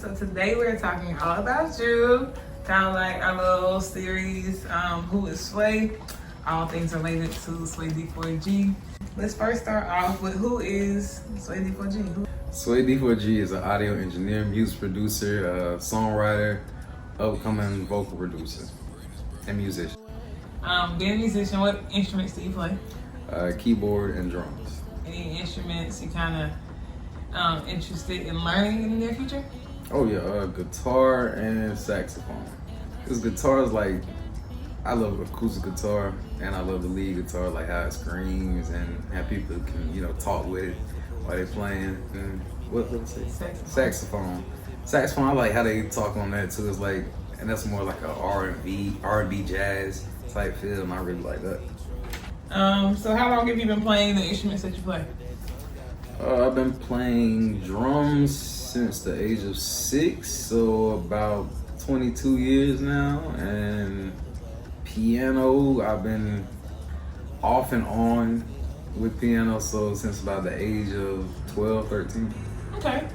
So today we're talking all about you, kind of like our little series, Who is Sway? All things related to SwayyD4G. Let's first start off with who is SwayyD4G? SwayyD4G is an audio engineer, music producer, songwriter, upcoming vocal producer, and musician. Being a musician, what instruments do you play? Keyboard and drums. Any instruments you kind of interested in learning in the near future? Oh yeah, guitar and saxophone. Because guitar is like, I love acoustic guitar and I love the lead guitar, like how it screams and how people can, talk with it while they're playing. And what's it? Saxophone. Saxophone, I like how they talk on that too. It's like, and that's more like a R&B jazz type feel, and I really like that. So how long have you been playing the instruments that you play? I've been playing drums since the age of 6, so about 22 years now, and piano, I've been off and on with piano, so since about the age of 12, 13. Okay.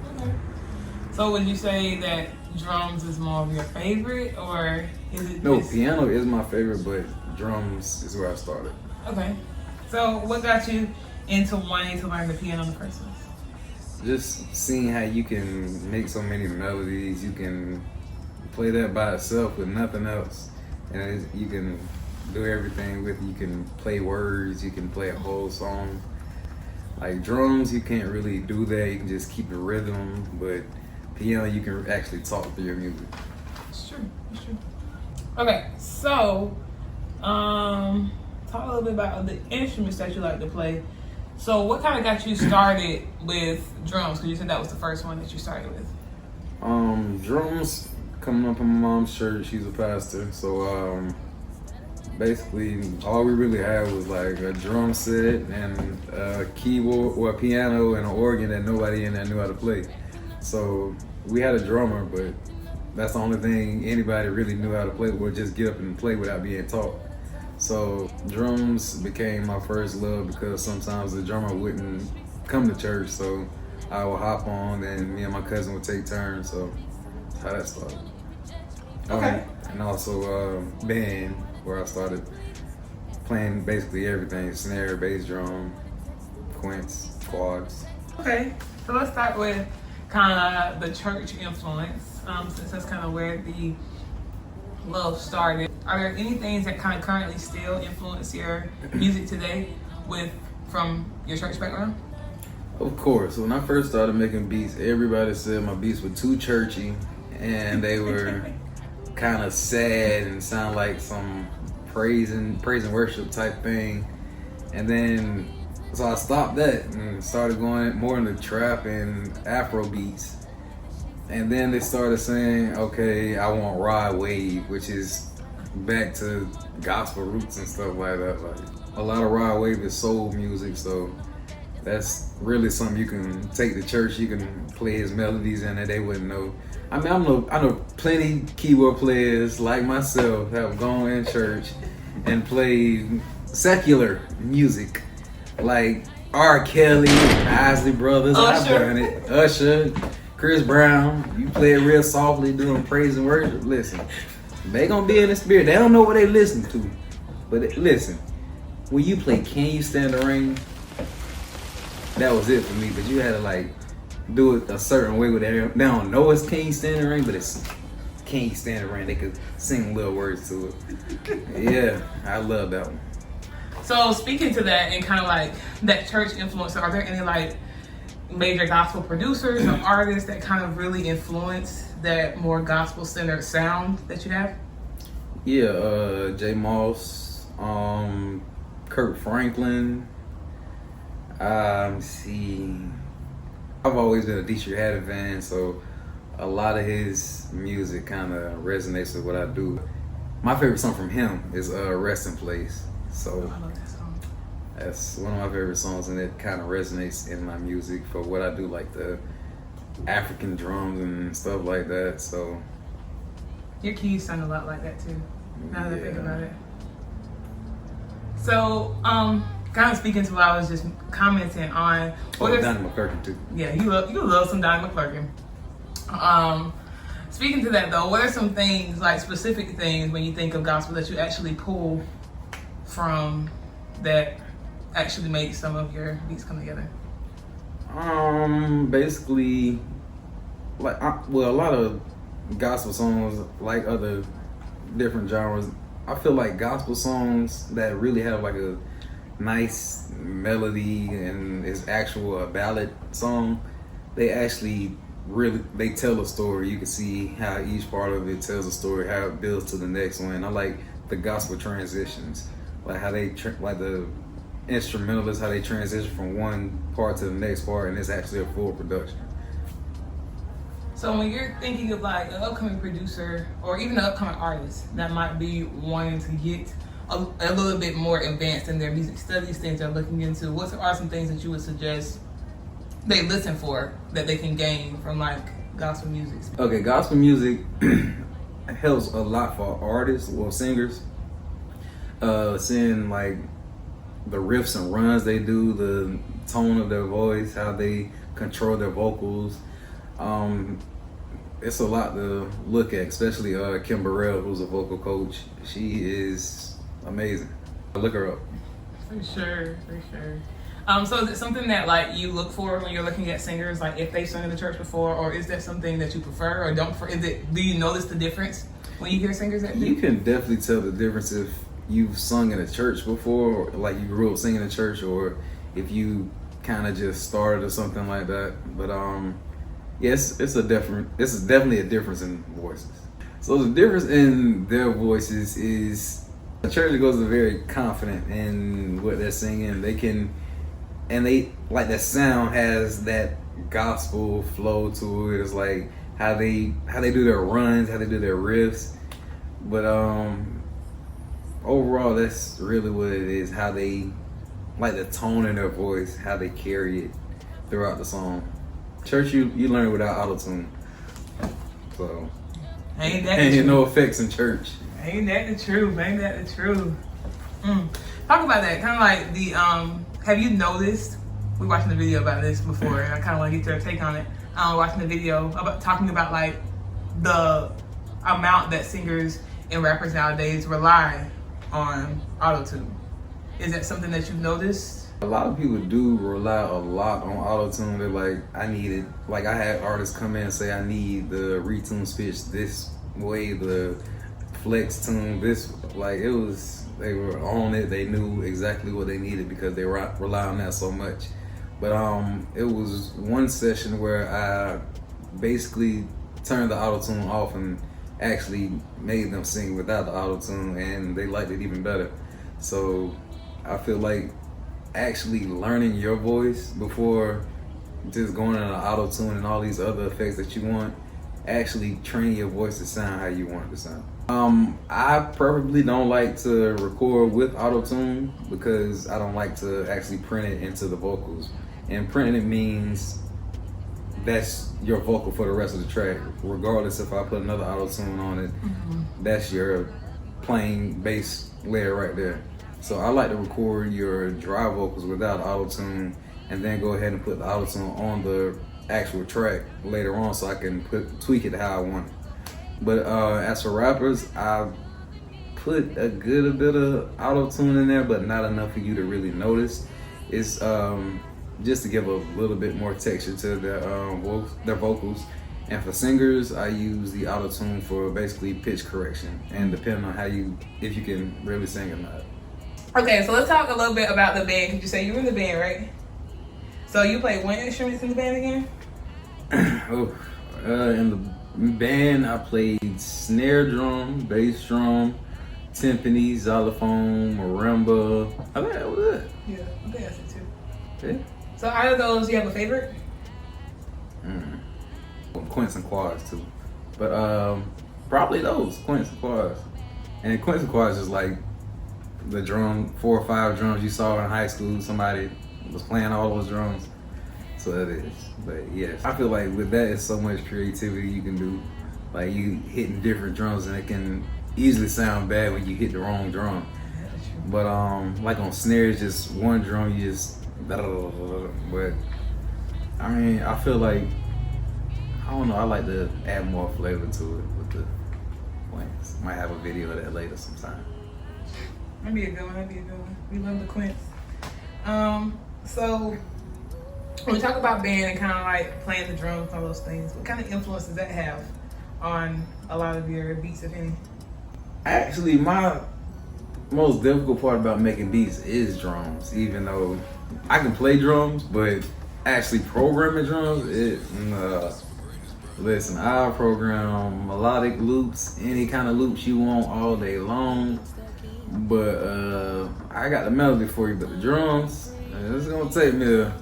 So would you say that drums is more of your favorite, or is it No, just... piano is my favorite, but drums is where I started. Okay. So what got you into wanting to learn the piano in the first place? Just seeing how you can make so many melodies, you can play that by itself with nothing else, and you can do everything with it. You can play words, you can play a whole song. Like drums, you can't really do that, you can just keep the rhythm, but piano, you can actually talk through your music. It's true. Okay, so talk a little bit about the instruments that you like to play. So what kind of got you started with drums? Because you said that was the first one that you started with. Drums, coming up in my mom's church, she's a pastor, so basically all we really had was like a drum set and a keyboard or a piano and an organ that nobody in there knew how to play. So we had a drummer, but that's the only thing anybody really knew how to play, or just get up and play without being taught. So drums became my first love because sometimes the drummer wouldn't come to church, so I would hop on and me and my cousin would take turns, so that's how that started. Okay. And also band, where I started playing basically everything: snare, bass drum, quints, quads. Okay, so let's start with kind of the church influence, since that's kind of where the love started. Are there any things that kind of currently still influence your music today from your church background? Of course. When I first started making beats, everybody said my beats were too churchy and they were kind of sad and sound like some praise and worship type thing. And then, so I stopped that and started going more into trap and Afro beats. And then they started saying, okay, I want ride wave, which is back to gospel roots and stuff like that. Like a lot of ride wave is soul music, so that's really something you can take to church. You can play his melodies in it, they wouldn't know. I mean, I know plenty keyboard players like myself have gone in church and played secular music, like R. Kelly, Isley Brothers. I've done it. Usher, Chris Brown. You play it real softly, doing praise and worship. Listen, they gonna be in the spirit. They don't know what they listen to, but listen. When you play "Can You Stand the Rain," that was it for me. But you had to like do it a certain way with it. They don't know it's "Can You Stand the Rain," but it's "Can You Stand the Rain." They could sing little words to it. Yeah, I love that one. So speaking to that and kind of like that church influence, are there any like major gospel producers or artists that kind of really influence that more gospel-centered sound that you have? Yeah, J. Moss, Kirk Franklin. See, I've always been a Dietrich Haddon fan, so a lot of his music kind of resonates with what I do. My favorite song from him is "Rest in Place." So I love that song. that's one of my favorite songs, and it kind of resonates in my music for what I do, like the African drums and stuff like that. So Your keys sound a lot like that too, now that I think about it. So, kind of speaking to what I was just commenting on. Donnie McClurkin too. Yeah, you love some Donnie McClurkin. Speaking to that though, what are some things, like specific things when you think of gospel that you actually pull from that actually make some of your beats come together? Basically, like, well, a lot of gospel songs, like other different genres, I feel like gospel songs that really have like a nice melody and is actual a ballad song, they actually they tell a story. You can see how each part of it tells a story, how it builds to the next one. I like the gospel transitions, like how they like the instrumentalists, how they transition from one part to the next part, and it's actually a full production. So when you're thinking of like an upcoming producer or even an upcoming artist that might be wanting to get a little bit more advanced in their music studies, things they're looking into, what are some things that you would suggest they listen for that they can gain from like gospel music? Okay, gospel music helps a lot for artists or singers. Seeing like the riffs and runs they do, the tone of their voice, how they control their vocals. It's a lot to look at, especially Kim Burrell, who's a vocal coach. She is amazing. Look her up. For sure, for sure. So is it something that like you look for when you're looking at singers, like if they've sung in the church before, or is that something that you prefer or don't prefer? Do you notice the difference when you hear singers that do? You can definitely tell the difference if you've sung in a church before, or like you grew up singing in church, or if you kind of just started or something like that. But yes, it's definitely a difference in voices. So the difference in their voices is the church that goes very confident in what they're singing. They like that sound has that gospel flow to it. It's like how they do their runs, how they do their riffs. But overall, that's really what it is. How they like the tone in their voice, how they carry it throughout the song. Church, you learn without auto-tune. So ain't no effects in church. Ain't that the truth? Ain't that the truth? Talk about that. Kind of like the have you noticed? We were watching the video about this before, and I kind of want to get your take on it. Watching the video about talking about like the amount that singers and rappers nowadays rely on auto-tune. Is that something that you've noticed? A lot of people do rely a lot on auto-tune. They're like, I need it. Like I had artists come in and say, I need the retune pitch this way, the flex tune this. Like they were on it. They knew exactly what they needed because they rely on that so much. But it was one session where I basically turned the auto-tune off and actually made them sing without the auto-tune, and they liked it even better. So I feel like actually learning your voice before just going on an auto-tune and all these other effects that you want, actually train your voice to sound how you want it to sound. I probably don't like to record with auto-tune because I don't like to actually print it into the vocals. And printing it means that's your vocal for the rest of the track. Regardless if I put another auto-tune on it, that's your plain bass layer right there. So I like to record your dry vocals without auto-tune and then go ahead and put the auto-tune on the actual track later on so I can tweak it how I want it. But as for rappers, I put a good bit of auto-tune in there, but not enough for you to really notice. It's just to give a little bit more texture to their vocals. And for singers, I use the auto-tune for basically pitch correction and depending on if you can really sing or not. Okay, so let's talk a little bit about the band. Could you say you were in the band, right? So you played what instruments in the band again? In the band, I played snare drum, bass drum, timpani, xylophone, marimba. I think that was it. Yeah, I think that's it too. Yeah. So out of those, do you have a favorite? Quints and quads too. But probably those, quints and quads. And quints and quads is like the 4 or 5 drums you saw in high school. Somebody was playing all those drums. So that is. But yes, I feel like with that, it's so much creativity you can do. Like you hitting different drums and it can easily sound bad when you hit the wrong drum. But like on snares, just one drum, you just but I mean, I feel like I don't know. I like to add more flavor to it with the quints. Might have a video of that later sometime. That'd be a good one. We love the quints. So when we talk about band and kind of like playing the drums and all those things, what kind of influence does that have on a lot of your beats, if any? Actually, my most difficult part about making beats is drums. Even though I can play drums, but actually programming drums, listen, I'll program melodic loops, any kind of loops you want all day long. But I got the melody for you, but the drums, it's gonna take me a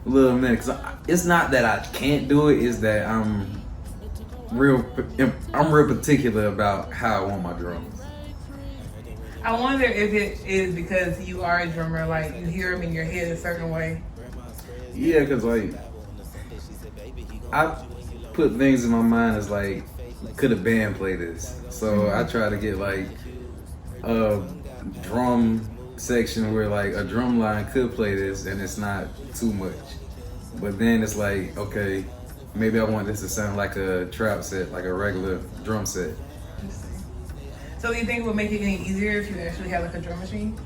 little minute. Cause it's not that I can't do it; it's that I'm real particular about how I want my drums. I wonder if it is because you are a drummer, like you hear them in your head a certain way. Yeah, cause like I put things in my mind as like, could a band play this? So I try to get like a drum section where like a drum line could play this and it's not too much. But then it's like, okay, maybe I want this to sound like a trap set, like a regular drum set. So do you think it would make it any easier if you actually had like a drum machine?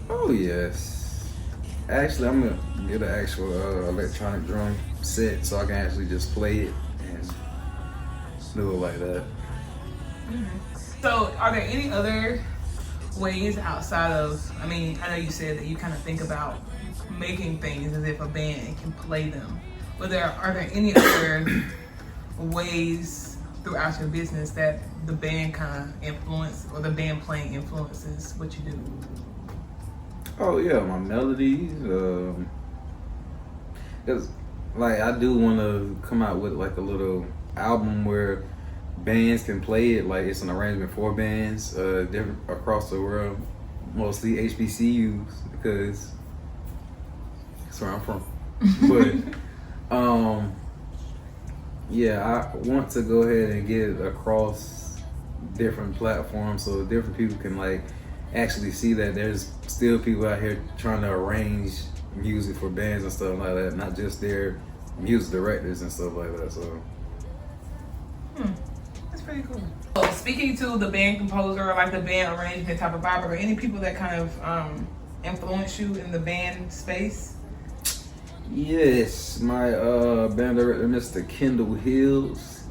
Oh yes. Actually, I'm gonna get an actual electronic drum set so I can actually just play it and do it like that. So are there any other ways outside of, I mean, I know you said that you kind of think about making things as if a band can play them, but are there any other ways throughout your business that the band kind of influence, or the band playing influences what you do? Oh yeah, my melodies. Cause like I do want to come out with like a little album where bands can play it. Like it's an arrangement for bands, different across the world, mostly HBCUs because that's where I'm from. But yeah, I want to go ahead and get it across different platforms so different people can like actually see that there's still people out here trying to arrange music for bands and stuff like that, not just their music directors and stuff like that. So that's pretty cool. So speaking to the band composer or like the band arrangement type of vibe, are there any people that kind of influence you in the band space? Yes, my band director, Mr. Kendall Hills,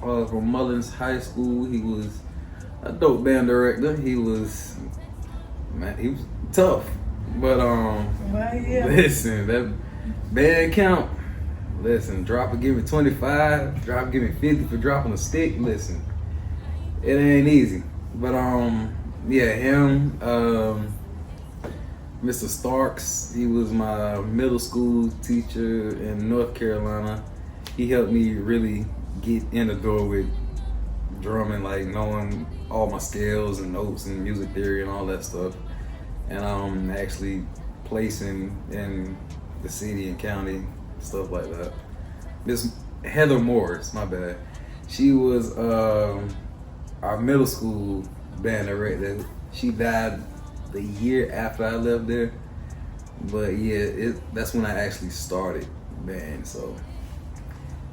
from Mullins High School. He was a dope band director. He was tough, but listen, that band count. Listen, drop and give me 25. Drop, give me 50 for dropping a stick. Listen, it ain't easy, but yeah, him. Mr. Starks, he was my middle school teacher in North Carolina. He helped me really get in the door with drumming, like knowing all my scales and notes and music theory and all that stuff. And actually placing in the city and county, stuff like that. Miss Heather Morris, my bad. She was our middle school band director. She died the year after I left there, but yeah, that's when I actually started band. So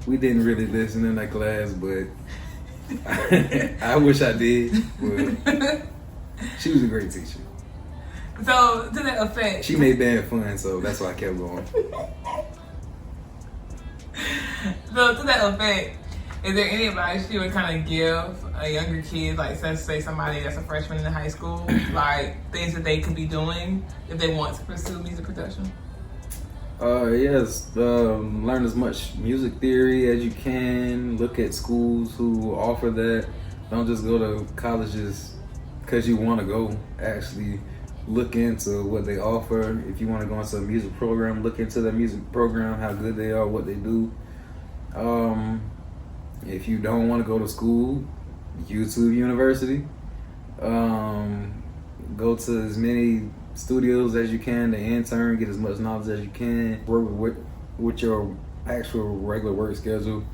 we didn't really listen in that class, but I wish I did. But she was a great teacher. So to that effect, she made band fun, so that's why I kept going. So to that effect, is there any advice you would kind of give a younger kid, like let's say somebody that's a freshman in high school, like things that they could be doing if they want to pursue music production? Yes, learn as much music theory as you can. Look at schools who offer that. Don't just go to colleges because you want to go. Actually look into what they offer. If you want to go into a music program, look into the music program, how good they are, what they do. If you don't want to go to school, YouTube University. Go to as many studios as you can to intern, get as much knowledge as you can. Work with your actual regular work schedule.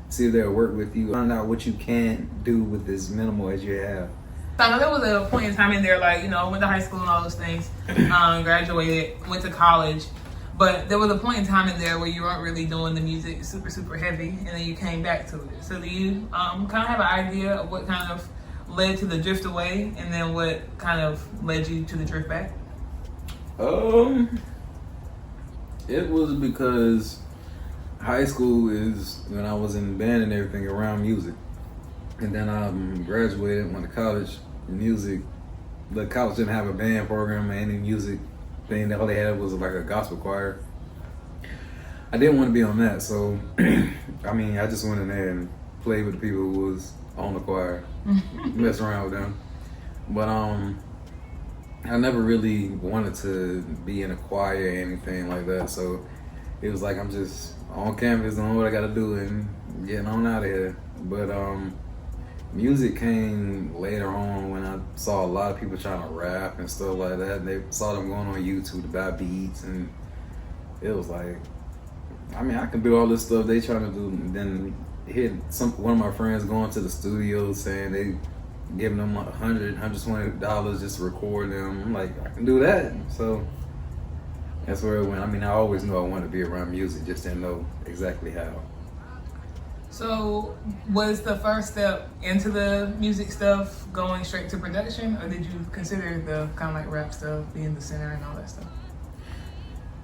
See if they'll work with you. Find out what you can do with as minimal as you have. So I know there was a point in time in there, like, you know, went to high school and all those things, graduated, went to college. But there was a point in time in there where you weren't really doing the music super heavy, and then you came back to it. So do you kind of have an idea of what kind of led to the drift away, and then what kind of led you to the drift back? It was because high school is when I was in band and everything around music, and then I graduated, went to college. Music, the college didn't have a band program or any music thing. All they had was like a gospel choir. I didn't want to be on that, so I mean, I just went in there and played with the people who was on the choir, mess around with them. But I never really wanted to be in a choir or anything like that. So it was like I'm just on campus doing what I got to do and getting on out of here. But music came later on when I saw a lot of people trying to rap and stuff like that. And they saw them going on YouTube to buy beats, and it was like, I mean, I can do all this stuff they trying to do. And then one of my friends going to the studio saying they giving them like $120 just to record them. I'm like, I can do that. So that's where it went. I mean, I always knew I wanted to be around music, just didn't know exactly how. So was the first step into the music stuff going straight to production, or did you consider the kind of like rap stuff being the center and all that stuff?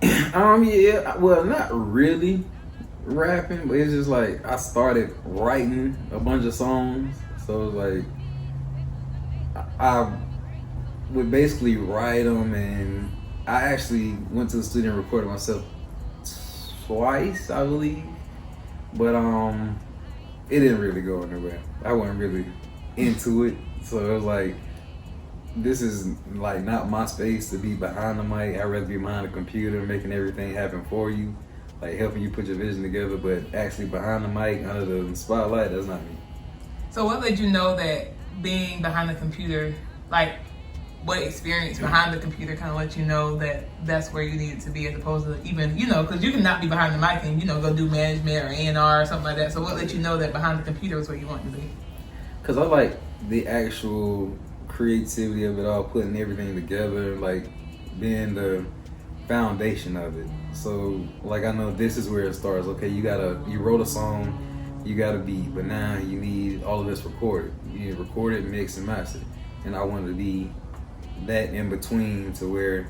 Yeah, well, not really rapping, but it's just like I started writing a bunch of songs. So it was like I would basically write them, and I actually went to the studio and recorded myself twice, I believe. But it didn't really go anywhere. I wasn't really into it, so it was like, this is like not my space to be behind the mic. I'd rather be behind the computer, making everything happen for you, like helping you put your vision together. But actually behind the mic, under the spotlight, that's not me. So what led you know that being behind the computer, like what experience behind the computer kind of let you know that that's where you needed to be, as opposed to even, because you can not be behind the mic and, go do management or A&R or something like that. So what let you know that behind the computer was where you wanted to be? Because I like the actual creativity of it all, putting everything together, like being the foundation of it. So like I know this is where it starts. Okay, you wrote a song, you got a beat, but now you need all of this recorded. You need to record it, mix and master. And I wanted to be that in between, to where,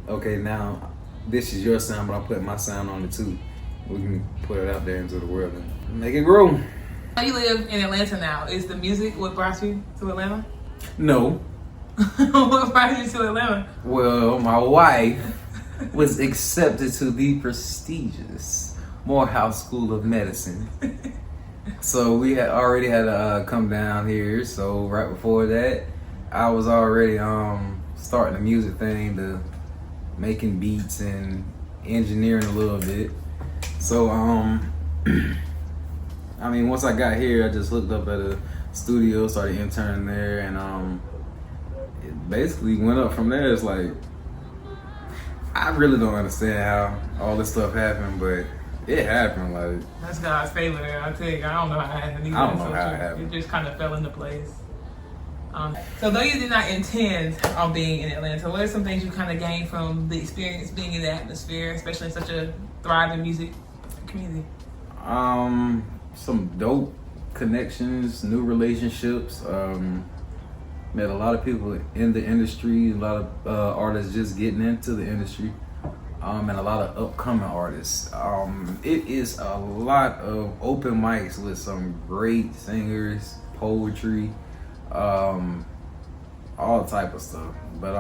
okay, now this is your sound, but I'm putting my sound on it too. We can put it out there into the world and make it grow. You live in Atlanta now. Is the music what brought you to Atlanta? No. What brought you to Atlanta? Well, my wife was accepted to the prestigious Morehouse School of Medicine. So we had already had to come down here. So right before that, I was already starting the music thing, to making beats and engineering a little bit. So I mean, once I got here, I just looked up at a studio, started interning there, and it basically went up from there. It's like, I really don't understand how all this stuff happened, but it happened. Like, that's God's favor there. I tell you, I don't know how it happened either. I don't know how it happened. It just kind of fell into place. So though you did not intend on being in Atlanta, what are some things you kind of gained from the experience being in the atmosphere, especially in such a thriving music community? Some dope connections, new relationships. Met a lot of people in the industry, a lot of artists just getting into the industry, and a lot of upcoming artists. It is a lot of open mics with some great singers, poetry, all type of stuff. But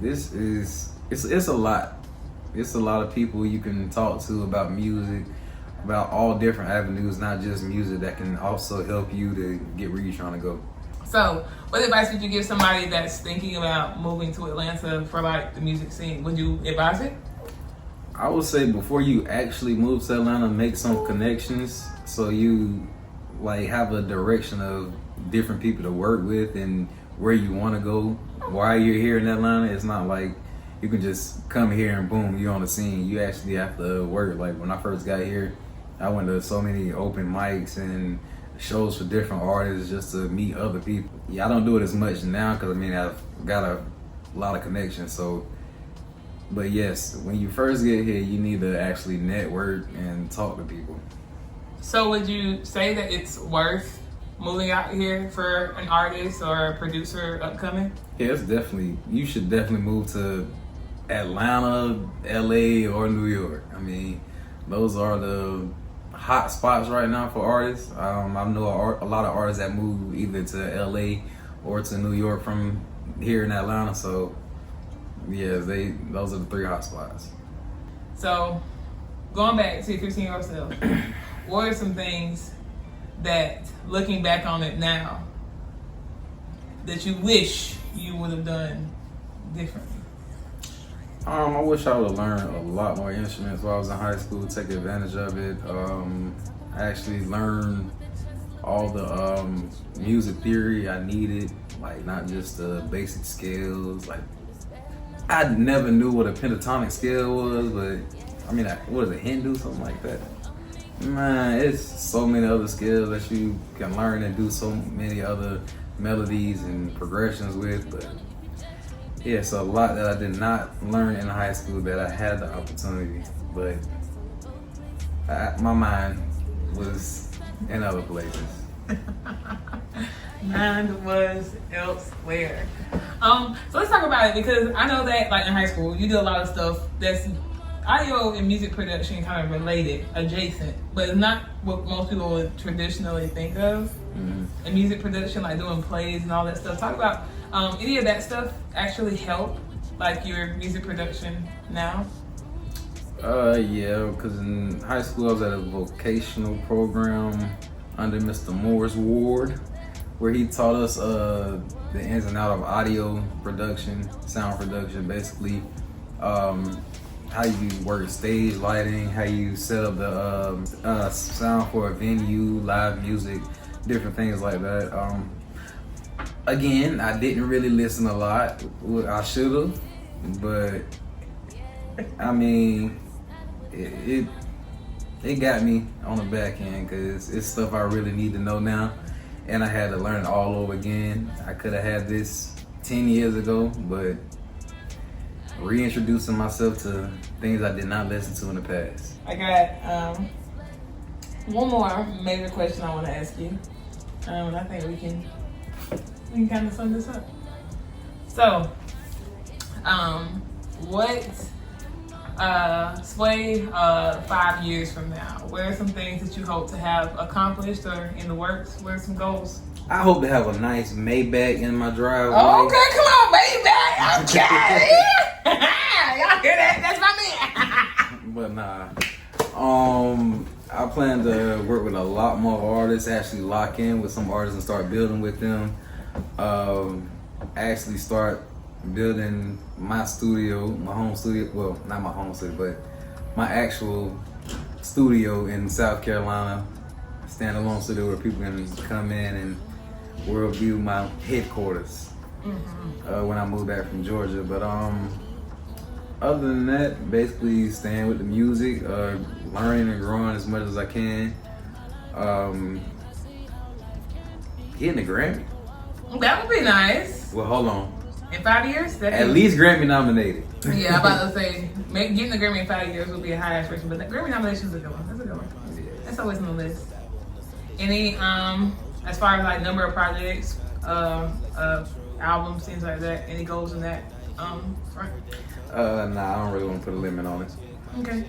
it's a lot. It's a lot of people you can talk to about music, about all different avenues, not just music, that can also help you to get where you're trying to go. So, what advice would you give somebody that's thinking about moving to Atlanta for like the music scene? Would you advise it? I would say before you actually move to Atlanta, make some connections so you like have a direction of different people to work with and where you want to go. While you're here in Atlanta, it's not like you can just come here and boom, you're on the scene. You actually have to work. Like when I first got here, I went to so many open mics and shows for different artists just to meet other people. Yeah, I don't do it as much now because I mean I've got a lot of connections. So But yes, when you first get here, you need to actually network and talk to people. So would you say that it's worth moving out here for an artist or a producer upcoming? Yeah, it's definitely, you should definitely move to Atlanta, LA, or New York. I mean, those are the hot spots right now for artists. I know a lot of artists that move either to LA or to New York from here in Atlanta. So yeah, those are the 3 hot spots. So going back to your 15-year-old self, what are some things that, looking back on it now, that you wish you would have done differently? I wish I would have learned a lot more instruments while I was in high school, take advantage of it. I actually learned all the music theory I needed, like not just the basic scales. Like I never knew what a pentatonic scale was, but I mean, what is it, Hindu, something like that? Man, it's so many other scales that you can learn and do so many other melodies and progressions with, but yeah, it's a lot that I did not learn in high school that I had the opportunity, but my mind was in other places. Mind was elsewhere. So let's talk about it, because I know that like in high school you do a lot of stuff that's audio and music production kind of related, adjacent, but it's not what most people would traditionally think of. In music production, like doing plays and all that stuff. Talk about any of that stuff actually help like your music production now? Yeah, because in high school I was at a vocational program under Mr. Moore's ward, where he taught us the ins and outs of audio production, sound production, basically. How you work stage lighting, how you set up the sound for a venue, live music, different things like that. Again, I didn't really listen a lot. I should have, but I mean, it got me on the back end because it's stuff I really need to know now, and I had to learn it all over again. I could have had this 10 years ago, but reintroducing myself to things I did not listen to in the past. I got one more major question I want to ask you. I think we can kind of sum this up. So, what Swayy 5 years from now? What are some things that you hope to have accomplished or in the works? What are some goals? I hope to have a nice Maybach in my driveway. Oh, okay, come on, Maybach. Okay. Y'all hear that? That's my man. But nah. I plan to work with a lot more artists, actually lock in with some artists and start building with them. Actually start building my studio, my home studio. Well, not my home studio, but my actual studio in South Carolina. Standalone studio where people can come in and world view my headquarters when I moved back from Georgia. But other than that, basically staying with the music, learning and growing as much as I can. Getting a Grammy. That would be nice. Well, hold on. In 5 years? At least Grammy nominated. Yeah, I'm about to say, getting a Grammy in 5 years would be a high aspiration, but the Grammy nomination is a good one. That's a good one. Yeah. That's always on the list. Any, as far as like number of projects, albums, things like that, any goals in that front? Nah, I don't really want to put a limit on it. Okay.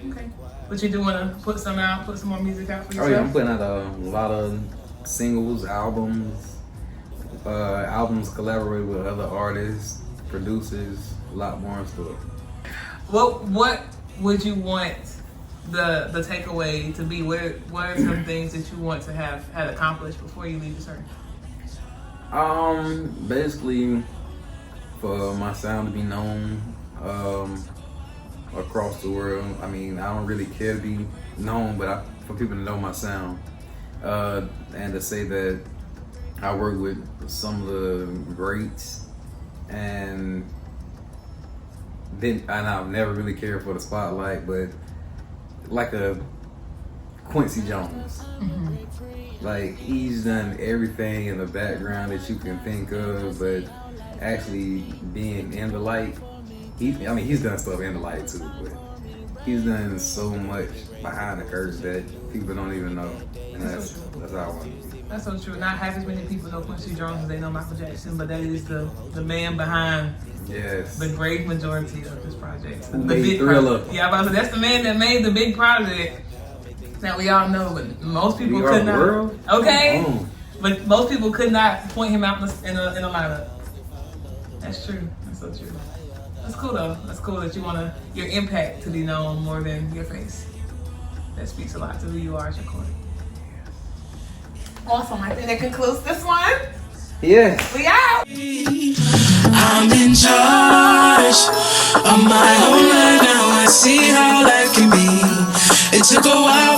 But you do want to put some out, put some more music out for yourself? Oh yeah, I'm putting out a lot of singles, albums collaborate with other artists, producers, a lot more in store. What would you want the takeaway to be? What are some things that you want to have had accomplished before you leave this earth? Basically for my sound to be known across the world. I mean, I don't really care to be known, but for people to know my sound, and to say that I work with some of the greats, and I've never really cared for the spotlight, but like a Quincy Jones. Like, he's done everything in the background that you can think of, but actually being in the light, he's done stuff in the light too, but he's done so much behind the curtains that people don't even know, and that's how I want to be. That's so true. Not half as many people know Quincy Jones as they know Michael Jackson, but that is the man behind the great majority of this project. Who made Thriller? Yeah, but that's the man that made the big project that we all know, but most people We could Are not. World? Okay, Oh. but most people could not point him out in a lineup. That's true. That's so true. That's cool though. That's cool that you want your impact to be known more than your face. That speaks a lot to who you are as your court. Awesome. I think that concludes this one. Yes. We out. I'm in charge of my own life now. I see how life can be. It took a while.